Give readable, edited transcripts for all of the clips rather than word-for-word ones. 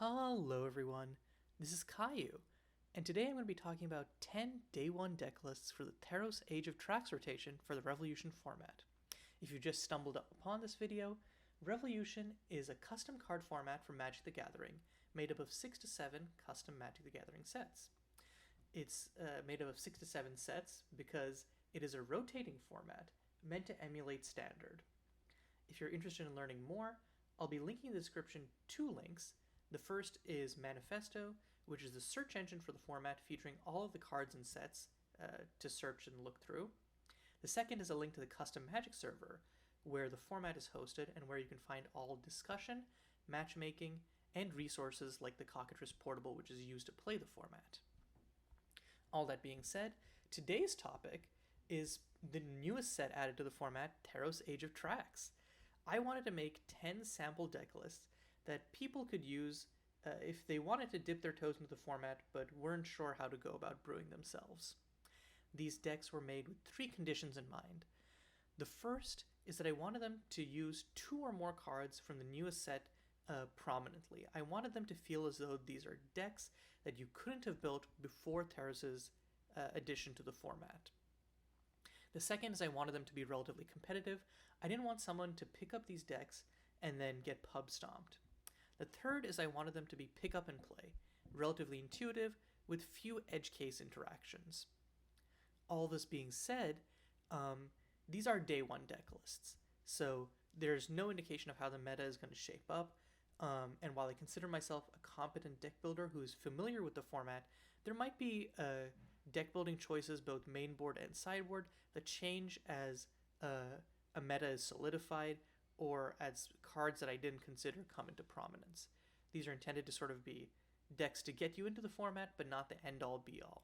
Hello everyone, this is Caillou, and today I'm going to be talking about 10 Day 1 deck lists for the Theros Age of Trax rotation for the Revolution format. If you just stumbled upon this video, Revolution is a custom card format for Magic the Gathering, made up of 6 to 7 custom Magic the Gathering sets. It's made up of 6 to 7 sets because it is a rotating format meant to emulate Standard. If you're interested in learning more, I'll be linking in the description 2 links. The first is Manifesto, which is the search engine for the format featuring all of the cards and sets to search and look through. The second is a link to the custom Magic server, where the format is hosted and where you can find all discussion, matchmaking, and resources like the Cockatrice Portable, which is used to play the format. All that being said, today's topic is the newest set added to the format, Theros Age of Trax. I wanted to make 10 sample deck lists that people could use if they wanted to dip their toes into the format but weren't sure how to go about brewing themselves. These decks were made with 3 conditions in mind. The first is that I wanted them to use 2 or more cards from the newest set prominently. I wanted them to feel as though these are decks that you couldn't have built before Theros' addition to the format. The second is I wanted them to be relatively competitive. I didn't want someone to pick up these decks and then get pub stomped. The third is I wanted them to be pick up and play, relatively intuitive, with few edge case interactions. All this being said, these are day 1 deck lists, so there's no indication of how the meta is going to shape up, and while I consider myself a competent deck builder who is familiar with the format, there might be deck building choices, both mainboard and sideboard, that change as a meta is solidified, or as cards that I didn't consider come into prominence. These are intended to sort of be decks to get you into the format, but not the end-all be-all.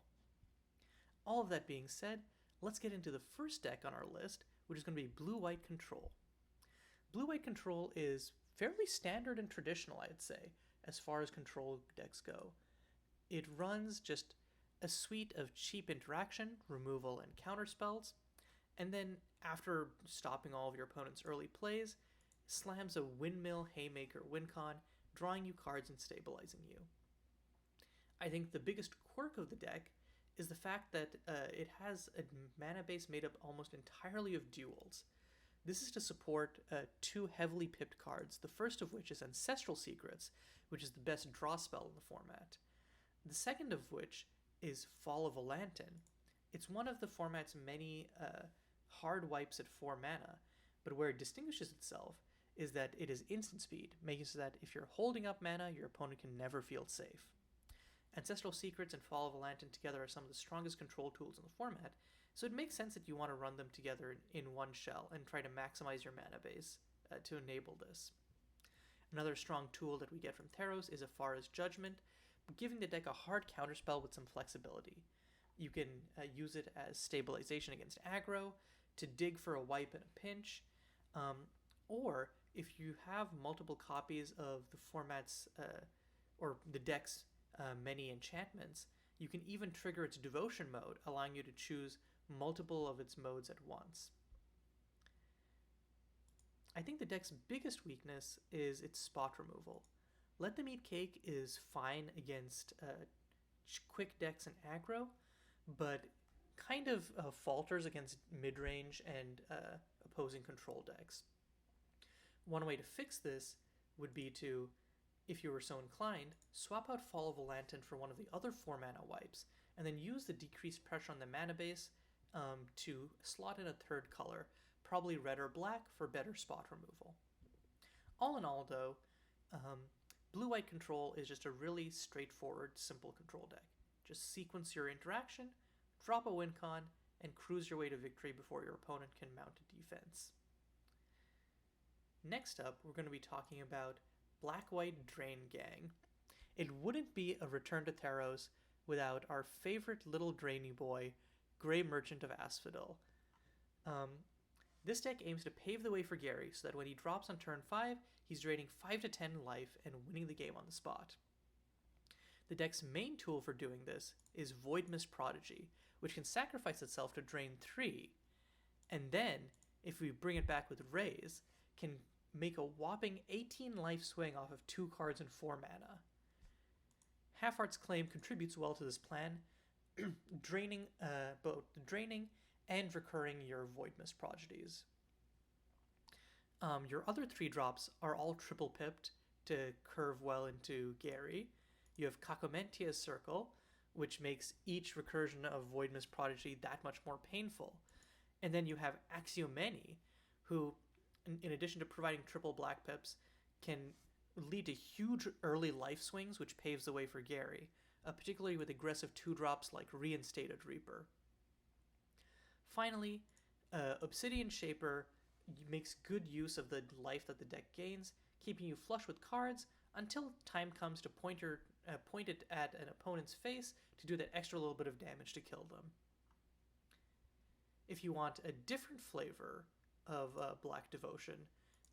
All of that being said, let's get into the first deck on our list, which is going to be Blue-White Control. Blue-White Control is fairly standard and traditional, I'd say, as far as control decks go. It runs just a suite of cheap interaction, removal, and counter spells, and then after stopping all of your opponent's early plays, slams a Windmill, Haymaker, Wincon, drawing you cards and stabilizing you. I think the biggest quirk of the deck is the fact that it has a mana base made up almost entirely of duals. This is to support 2 heavily pipped cards, the first of which is Ancestral Secrets, which is the best draw spell in the format. The second of which is Fall of a Lantern. It's one of the format's many hard wipes at 4 mana, but where it distinguishes itself is that it is instant speed, making so that if you're holding up mana, your opponent can never feel safe. Ancestral Secrets and Fall of a Lantern together are some of the strongest control tools in the format, so it makes sense that you want to run them together in one shell and try to maximize your mana base to enable this. Another strong tool that we get from Theros is Afara's Judgment, giving the deck a hard counterspell with some flexibility. You can use it as stabilization against aggro, to dig for a wipe in a pinch, or if you have multiple copies of the format's or the deck's many enchantments, you can even trigger its devotion mode, allowing you to choose multiple of its modes at once. I think the deck's biggest weakness is its spot removal. Let Them Eat Cake is fine against quick decks and aggro, but kind of falters against mid-range and opposing control decks. One way to fix this would be to, if you were so inclined, swap out Fall of a Lantern for one of the other 4 mana wipes, and then use the decreased pressure on the mana base to slot in a third color, probably red or black, for better spot removal. All in all, though, Blue-White Control is just a really straightforward, simple control deck. Just sequence your interaction, drop a Wincon, and cruise your way to victory before your opponent can mount a defense. Next up, we're going to be talking about Black-White Drain Gang. It wouldn't be a return to Theros without our favorite little drainy boy, Grey Merchant of Asphodel. This deck aims to pave the way for Gary so that when he drops on turn 5, he's draining 5 to 10 life and winning the game on the spot. The deck's main tool for doing this is Voidmist Prodigy, which can sacrifice itself to drain 3, and then, if we bring it back with Raise, can make a whopping 18 life swing off of 2 cards and 4 mana. Half-Heart's Claim contributes well to this plan, both draining and recurring your Void Mist prodigies. Your other 3 drops are all triple pipped to curve well into Gary. You have Kakomentia's Circle, which makes each recursion of Void Mist prodigy that much more painful. And then you have Axiomeni, who, in addition to providing triple black pips, can lead to huge early life swings, which paves the way for Gary, particularly with aggressive 2-drops like Reinstated Reaper. Finally, Obsidian Shaper makes good use of the life that the deck gains, keeping you flush with cards until time comes to point it at an opponent's face to do that extra little bit of damage to kill them. If you want a different flavor of Black Devotion,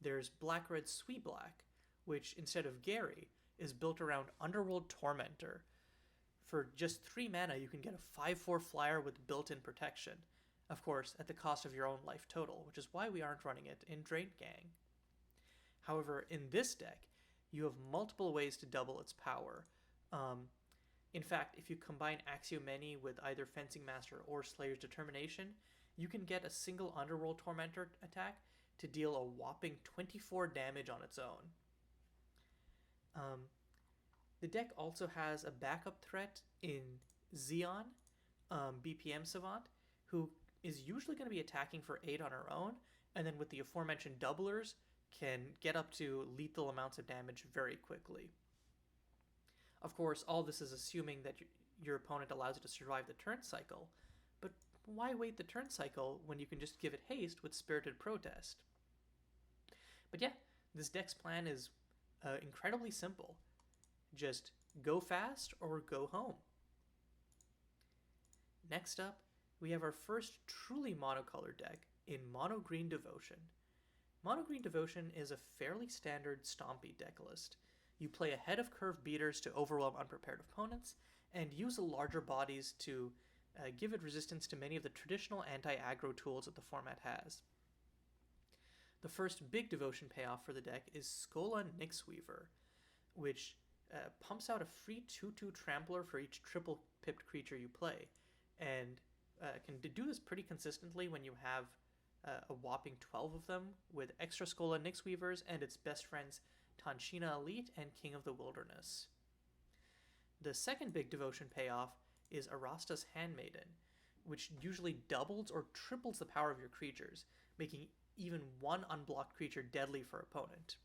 there's Black-Red Sweet Black, which, instead of Gary, is built around Underworld Tormentor. For just 3 mana, you can get a 5/4 flyer with built-in protection, of course, at the cost of your own life total, which is why we aren't running it in Drain Gang. However, in this deck, you have multiple ways to double its power. In fact, if you combine Axiomeni with either Fencing Master or Slayer's Determination, you can get a single Underworld Tormentor attack to deal a whopping 24 damage on its own. The deck also has a backup threat in Xeon, BPM Savant, who is usually going to be attacking for 8 on her own, and then with the aforementioned doublers, can get up to lethal amounts of damage very quickly. Of course, all this is assuming that your opponent allows it to survive the turn cycle, but why wait the turn cycle when you can just give it haste with Spirited Protest? But yeah, this deck's plan is incredibly simple. Just go fast or go home. Next up, we have our first truly monocolored deck in Mono Green Devotion. Mono Green Devotion is a fairly standard stompy deck list. You play ahead of curve beaters to overwhelm unprepared opponents, and use the larger bodies to give it resistance to many of the traditional anti-aggro tools that the format has. The first big Devotion payoff for the deck is Skola Nyxweaver, which pumps out a free 2/2 Trampler for each triple-pipped creature you play, and can do this pretty consistently when you have a whopping 12 of them, with extra Skola Nyxweavers and its best friends Tanshina Elite and King of the Wilderness. The second big Devotion payoff is Arasta's Handmaiden, which usually doubles or triples the power of your creatures, making even one unblocked creature deadly for opponent.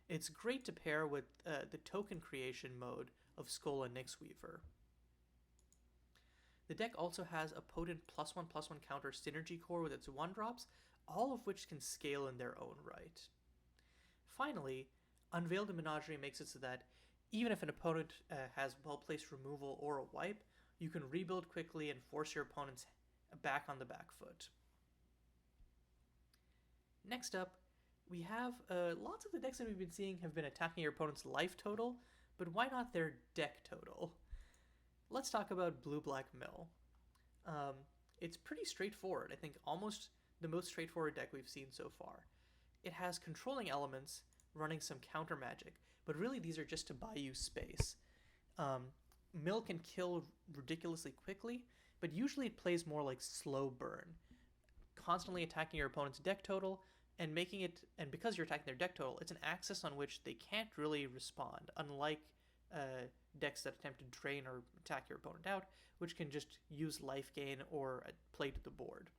It's great to pair with the token creation mode of Skola Nyxweaver. The deck also has a potent +1/+1 counter Synergy Core with its 1-drops, all of which can scale in their own right. Finally, Unveiled Menagerie makes it so that even if an opponent has well-placed removal or a wipe, you can rebuild quickly and force your opponents back on the back foot. Next up, we have lots of the decks that we've been seeing have been attacking your opponent's life total, but why not their deck total? Let's talk about Blue-Black Mill. It's pretty straightforward. I think almost the most straightforward deck we've seen so far. It has controlling elements running some counter magic, but really these are just to buy you space. Mill can kill ridiculously quickly, but usually it plays more like slow burn, constantly attacking your opponent's deck total and because you're attacking their deck total, it's an axis on which they can't really respond, unlike decks that attempt to drain or attack your opponent out, which can just use life gain or play to the board.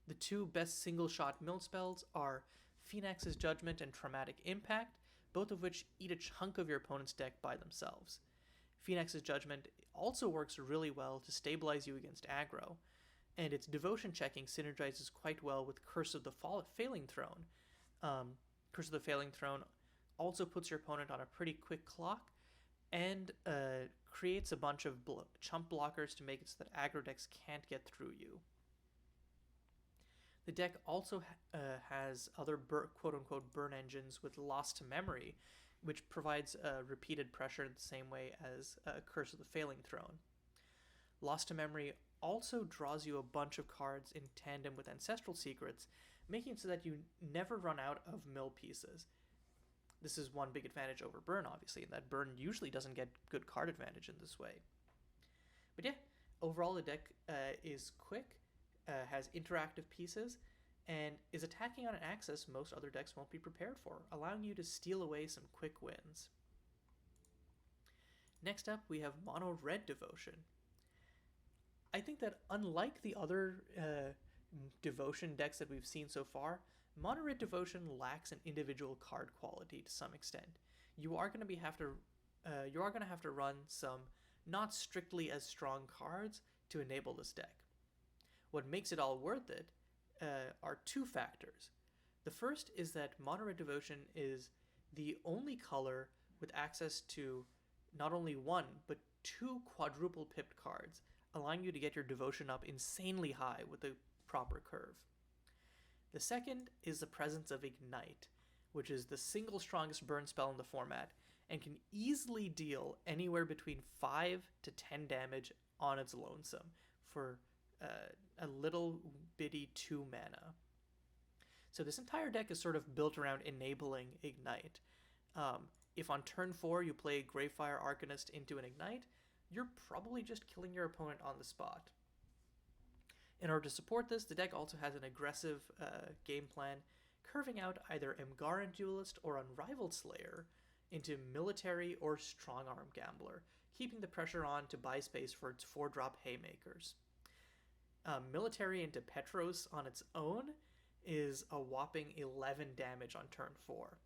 The 2 best single-shot mill spells are Phoenix's Judgment and Traumatic Impact, both of which eat a chunk of your opponent's deck by themselves. Phoenix's Judgment also works really well to stabilize you against aggro, and its devotion checking synergizes quite well with Curse of the Failing Throne. Curse of the Failing Throne also puts your opponent on a pretty quick clock, and creates a bunch of chump blockers to make it so that aggro decks can't get through you. The deck also has other quote-unquote burn engines with Lost to Memory, which provides repeated pressure in the same way as Curse of the Failing Throne. Lost to Memory also draws you a bunch of cards in tandem with Ancestral Secrets, making it so that you never run out of mill pieces. This is one big advantage over Burn, obviously, and that Burn usually doesn't get good card advantage in this way. But yeah, overall the deck is quick, has interactive pieces, and is attacking on an axis most other decks won't be prepared for, allowing you to steal away some quick wins. Next up, we have Mono Red Devotion. I think that unlike the other Devotion decks that we've seen so far, Mono Red Devotion lacks an individual card quality to some extent. You are going to have to run some not strictly as strong cards to enable this deck. What makes it all worth it are two factors. The first is that Mono Red Devotion is the only color with access to not only one, but two quadruple pipped cards, allowing you to get your devotion up insanely high with a proper curve. The second is the presence of Ignite, which is the single strongest burn spell in the format, and can easily deal anywhere between 5 to 10 damage on its lonesome for a little bitty 2 mana. So this entire deck is sort of built around enabling Ignite. If on turn 4 you play Gravefire Arcanist into an Ignite, you're probably just killing your opponent on the spot. In order to support this, the deck also has an aggressive game plan, curving out either Emgaran Duelist or Unrivaled Slayer into Military or Strong Arm Gambler, keeping the pressure on to buy space for its 4-drop Haymakers. Military into Petros on its own is a whopping 11 damage on turn 4.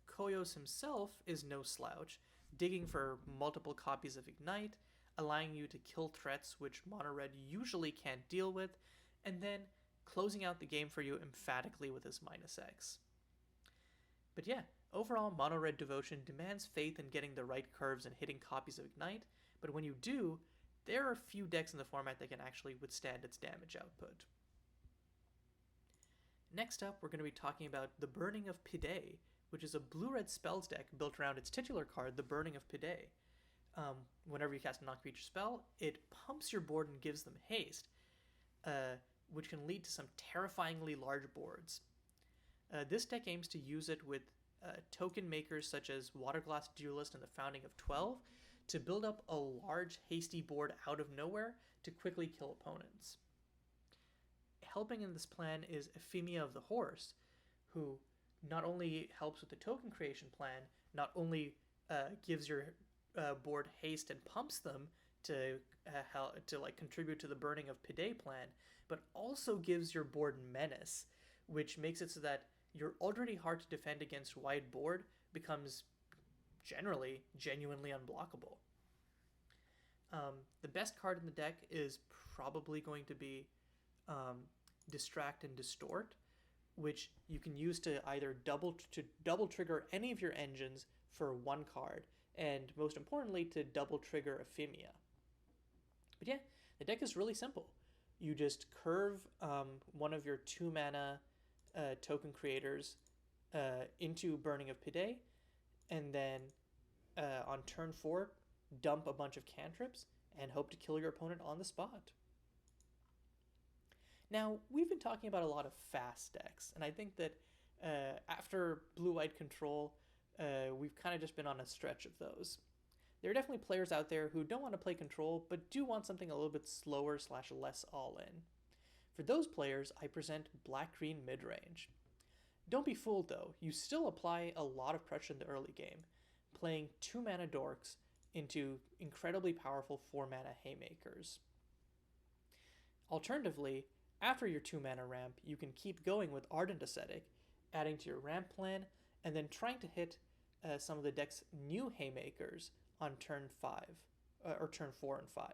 Koyos himself is no slouch, digging for multiple copies of Ignite, allowing you to kill threats which Mono Red usually can't deal with, and then closing out the game for you emphatically with his -X. But yeah, overall Mono Red Devotion demands faith in getting the right curves and hitting copies of Ignite, but when you do, there are few decks in the format that can actually withstand its damage output. Next up, we're going to be talking about the Burning of Pide, which is a blue-red spells deck built around its titular card, the Burning of Pide. Whenever you cast a non-creature spell, it pumps your board and gives them haste, which can lead to some terrifyingly large boards. This deck aims to use it with token makers such as Waterglass Duelist and the Founding of 12 to build up a large, hasty board out of nowhere to quickly kill opponents. Helping in this plan is Ephemia of the Horse, who not only helps with the token creation plan, not only gives your board haste and pumps them to contribute to the Burning of Pide plan, but also gives your board menace, which makes it so that your already hard to defend against wide board becomes generally genuinely unblockable. The best card in the deck is probably going to be Distract and Distort, which you can use to either double trigger any of your engines for one card, and most importantly to double trigger Ephemia. But yeah, the deck is really simple. You just curve one of your 2 mana token creators into Burning of Pide, and then on turn 4 dump a bunch of cantrips and hope to kill your opponent on the spot. Now, we've been talking about a lot of fast decks, and I think that after Blue-White Control, we've kind of just been on a stretch of those. There are definitely players out there who don't want to play Control, but do want something a little bit slower / less all-in. For those players, I present Black-Green Midrange. Don't be fooled though, you still apply a lot of pressure in the early game, playing 2 mana Dorks into incredibly powerful 4 mana Haymakers. Alternatively, after your 2 mana ramp, you can keep going with Ardent Ascetic, adding to your ramp plan, and then trying to hit some of the deck's new Haymakers on turn 5, or turn 4 and 5.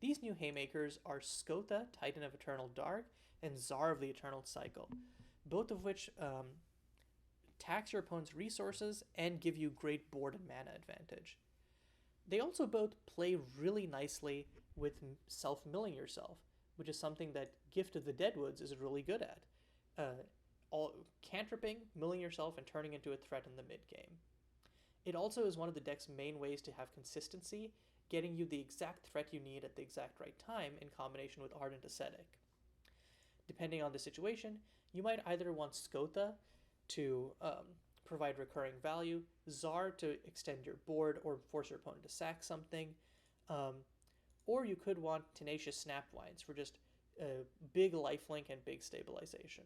These new Haymakers are Skotha, Titan of Eternal Dark, and Czar of the Eternal Cycle, both of which tax your opponent's resources and give you great board and mana advantage. They also both play really nicely with self-milling yourself, which is something that Gift of the Deadwoods is really good at. Cantripping, milling yourself, and turning into a threat in the mid-game. It also is one of the deck's main ways to have consistency, getting you the exact threat you need at the exact right time in combination with Ardent Ascetic. Depending on the situation, you might either want Skotha to provide recurring value, Czar to extend your board or force your opponent to sack something, or you could want Tenacious Snapvines for just big lifelink and big stabilization.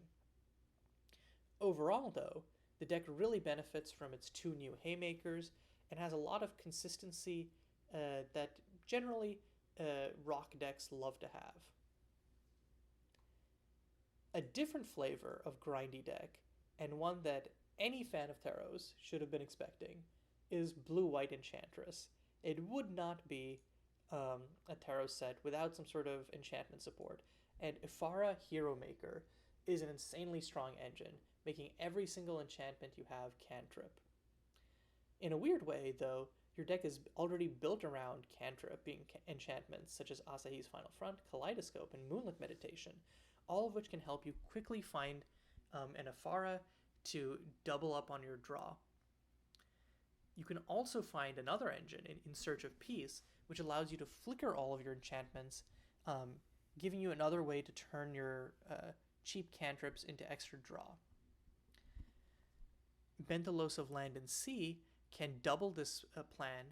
Overall, though, the deck really benefits from its 2 new Haymakers and has a lot of consistency that generally rock decks love to have. A different flavor of grindy deck, and one that any fan of Theros should have been expecting, is Blue-White Enchantress. It would not be a Theros set without some sort of enchantment support, and Ifara Hero Maker is an insanely strong engine, making every single enchantment you have cantrip. In a weird way, though, your deck is already built around cantrip being enchantments such as Asahi's Final Front, Kaleidoscope, and Moonlit Meditation, all of which can help you quickly find an Ifara to double up on your draw. You can also find another engine in Search of Peace, which allows you to flicker all of your enchantments, giving you another way to turn your cheap cantrips into extra draw. Benthelos of Land and Sea can double this plan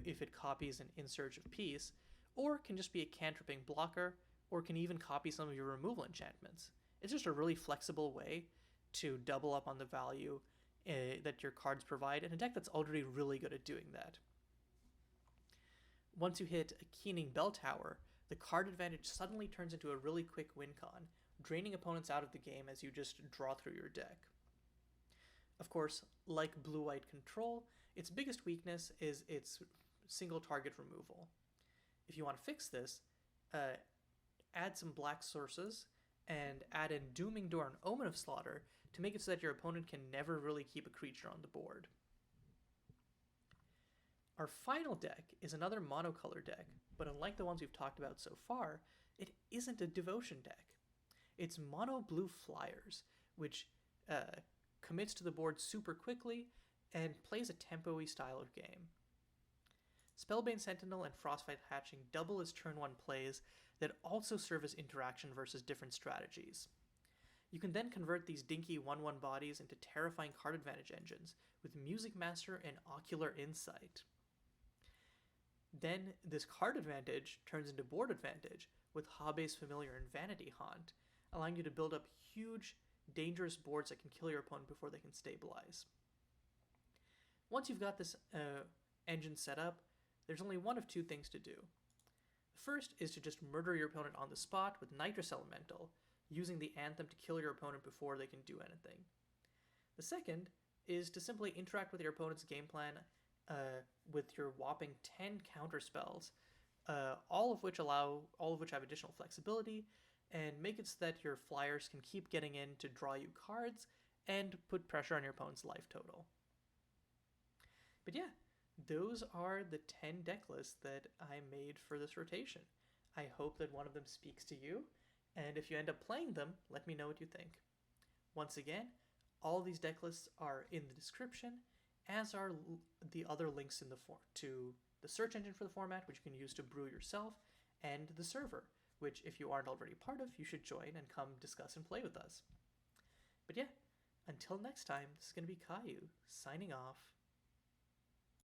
if it copies an In Search of Peace, or can just be a cantripping blocker, or can even copy some of your removal enchantments. It's just a really flexible way to double up on the value that your cards provide in a deck that's already really good at doing that. Once you hit a Keening Bell Tower, the card advantage suddenly turns into a really quick win con, draining opponents out of the game as you just draw through your deck. Of course, like Blue-White Control, its biggest weakness is its single target removal. If you want to fix this, add some black sources and add in Dooming Door and Omen of Slaughter to make it so that your opponent can never really keep a creature on the board. Our final deck is another monocolor deck, but unlike the ones we've talked about so far, it isn't a devotion deck. It's mono blue flyers, which commits to the board super quickly and plays a tempo-y style of game. Spellbane Sentinel and Frostbite Hatching double as turn 1 plays that also serve as interaction versus different strategies. You can then convert these dinky 1/1 bodies into terrifying card advantage engines with Music Master and Ocular Insight. Then this card advantage turns into board advantage with Habe's Familiar and Vanity Haunt, allowing you to build up huge, dangerous boards that can kill your opponent before they can stabilize. Once you've got this engine set up, there's only one of 2 things to do. The first is to just murder your opponent on the spot with Nitrous Elemental, using the Anthem to kill your opponent before they can do anything. The second is to simply interact with your opponent's game plan with your whopping 10 counter spells, all of which have additional flexibility, and make it so that your flyers can keep getting in to draw you cards and put pressure on your opponent's life total. But yeah, those are the 10 deck lists that I made for this rotation. I hope that one of them speaks to you, and if you end up playing them, let me know what you think. Once again, all these deck lists are in the description, as are the other links to the search engine for the format, which you can use to brew yourself, and the server, which if you aren't already part of, you should join and come discuss and play with us. But yeah, until next time, this is going to be Caillou, signing off.